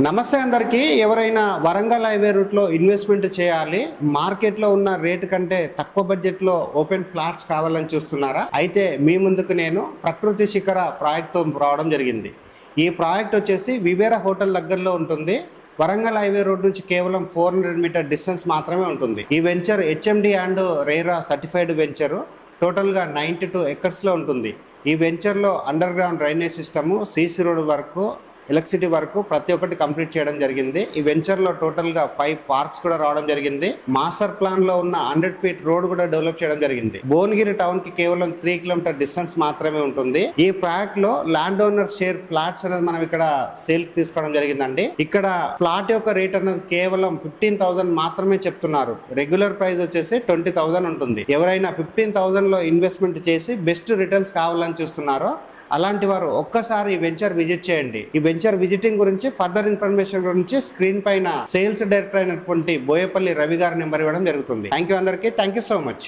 నమస్తే అందరికీ. ఎవరైనా వరంగల్ హైవే రూట్లో ఇన్వెస్ట్మెంట్ చేయాలి, మార్కెట్లో ఉన్న రేటు కంటే తక్కువ బడ్జెట్లో ఓపెన్ ఫ్లాట్స్ కావాలని చూస్తున్నారా? అయితే మీ ముందుకు నేను ప్రకృతి శిఖర ప్రాజెక్ట్తో రావడం జరిగింది. ఈ ప్రాజెక్ట్ వచ్చేసి వివేరా హోటల్ దగ్గరలో ఉంటుంది. వరంగల్ హైవే రోడ్ నుంచి కేవలం 400 మీటర్ డిస్టెన్స్ మాత్రమే ఉంటుంది. ఈ venture HMD and RERA certified venture. టోటల్గా 92 ఎకర్స్లో ఉంటుంది. ఈ వెంచర్లో under ground drainage system, CC road వరకు, ఎలక్ట్రిసిటీ వరకు ప్రతి ఒక్కటి కంప్లీట్ చేయడం జరిగింది. ఈ వెంచర్లో టోటల్గా 5 పార్క్స్ కూడా రావడం జరిగింది. మాస్టర్ ప్లాన్లో ఉన్న 100 ఫీట్ రోడ్ కూడా డెవలప్ చేయడం జరిగింది. భువనగిరి టౌన్ కి కేవలం 3 కిలోమీటర్ డిస్టెన్స్ మాత్రమే ఉంటుంది. ఈ ప్రాజెక్ట్ లో ల్యాండ్ ఓనర్ షేర్ ఫ్లాట్స్ అనేది మనం ఇక్కడ సేల్ తీసుకోవడం జరిగిందండి. ఇక్కడ ఫ్లాట్ యొక్క రేట్ అనేది కేవలం 15,000 మాత్రమే చెప్తున్నారు. రెగ్యులర్ ప్రైస్ వచ్చేసి 20,000 ఉంటుంది. ఎవరైనా 15,000 లో ఇన్వెస్ట్మెంట్ చేసి బెస్ట్ రిటర్న్స్ కావాలని చూస్తున్నారో అలాంటి వారు ఒక్కసారి ఈ వెంచర్ విజిట్ చేయండి. ఈ వెంచర్ విజిటింగ్ గురించి, ఫర్దర్ ఇన్ఫర్మేషన్ గురించి స్క్రీన్ పైన సేల్స్ డైరెక్టర్ అయినటువంటి బోయపల్లి రవి గారి నెంబర్ ఇవ్వడం జరుగుతుంది. థ్యాంక్ యూ అందరికీ. Thank you so much.